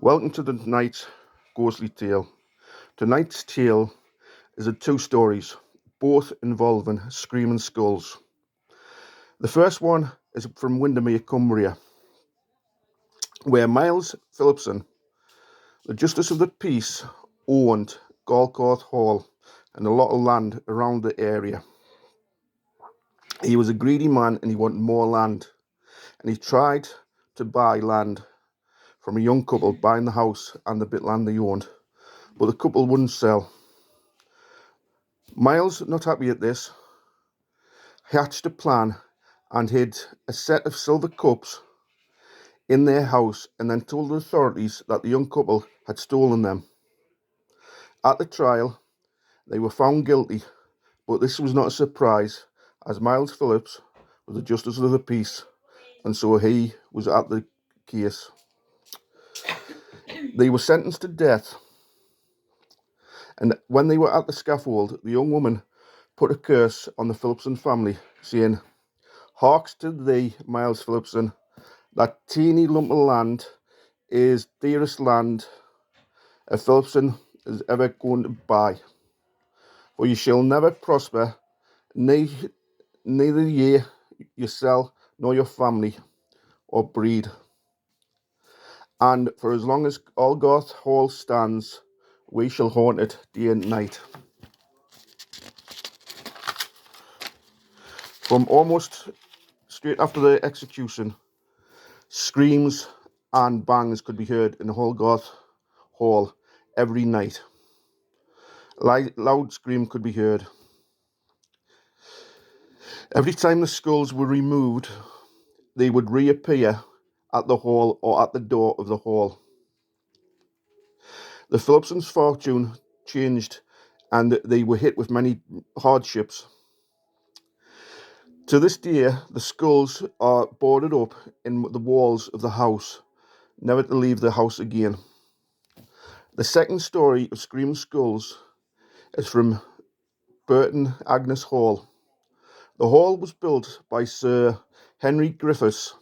Welcome to tonight's ghostly tale. Tonight's tale is of two stories, both involving screaming skulls. The first one is from Windermere, Cumbria, where Miles Phillipson, the Justice of the Peace, owned Galcourt Hall and a lot of land around the area. He was a greedy man and he wanted more land, and he tried to buy land from a young couple buying the house and the bit land they owned, but the couple wouldn't sell. Miles, not happy at this, hatched a plan and hid a set of silver cups in their house and then told the authorities that the young couple had stolen them. At the trial, they were found guilty, but this was not a surprise as Miles Phillips was the Justice of the Peace, and so he was at the case. They were sentenced to death, and when they were at the scaffold, the young woman put a curse on the Phillipson family, saying, "Harks to thee, Miles Phillipson, that teeny lump of land is dearest land a Phillipson is ever going to buy. For you shall never prosper, neither ye yourself nor your family or breed. And for as long as Allgarth Hall stands, we shall haunt it day and night." From almost straight after the execution, screams and bangs could be heard in Allgarth Hall every night. Loud scream could be heard. Every time the skulls were removed, they would reappear at the hall or at the door of the hall. The Phillipsons' fortune changed and they were hit with many hardships. To this day, the skulls are boarded up in the walls of the house, never to leave the house again. The second story of Screaming Skulls is from Burton Agnes Hall. The hall was built by Sir Henry Griffiths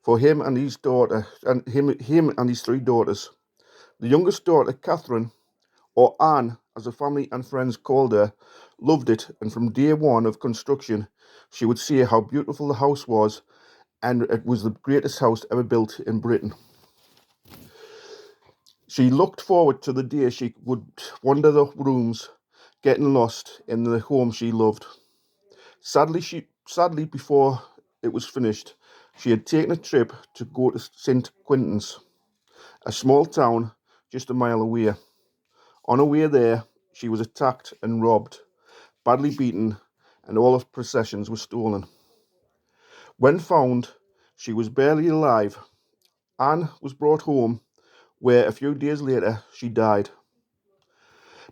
for him and his daughter, and him and his three daughters. The youngest daughter, Catherine, or Anne, as the family and friends called her, loved it, and from day one of construction, she would say how beautiful the house was, and it was the greatest house ever built in Britain. She looked forward to the day she would wander the rooms, getting lost in the home she loved. Sadly, before it was finished, she had taken a trip to go to St. Quintin's, a small town just a mile away. On her way there, she was attacked and robbed, badly beaten, and all her possessions were stolen. When found, she was barely alive. Anne was brought home, where a few days later she died.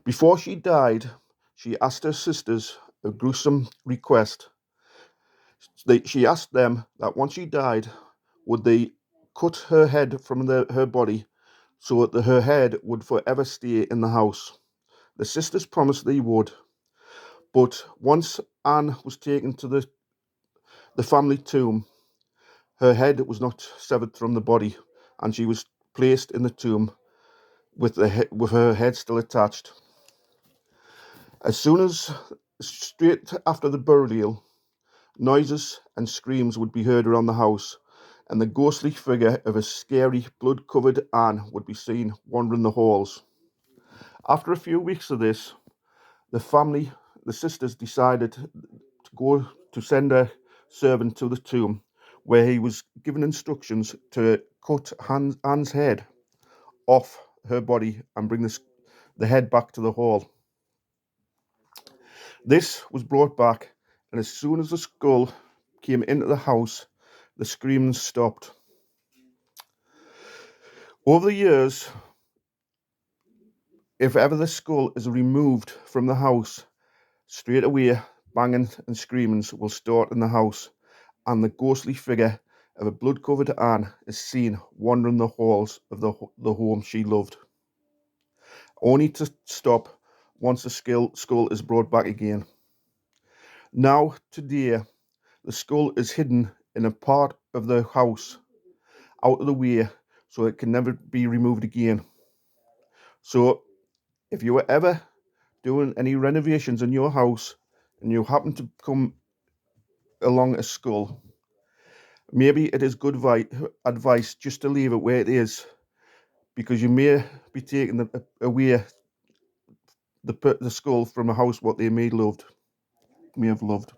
Before she died, she asked her sisters a gruesome request. She asked them that once she died, would they cut her head from her body so that her head would forever stay in the house. The sisters promised they would, but once Anne was taken to the family tomb, her head was not severed from the body, and she was placed in the tomb with her head still attached. Straight after the burial, noises and screams would be heard around the house, and the ghostly figure of a scary, blood-covered Anne would be seen wandering the halls. After a few weeks of this, the sisters decided to send a servant to the tomb, where he was given instructions to cut Anne's head off her body and bring the head back to the hall. This was brought back, and as soon as the skull came into the house, the screaming stopped. Over the years, if ever the skull is removed from the house, straight away banging and screamings will start in the house, and the ghostly figure of a blood-covered Anne is seen wandering the halls of the home she loved, only to stop once the skull is brought back again. Now, today, the skull is hidden in a part of the house out of the way so it can never be removed again. So if you were ever doing any renovations in your house and you happen to come along a skull, maybe it is good advice just to leave it where it is, because you may be taking away the skull from a house what they may have loved.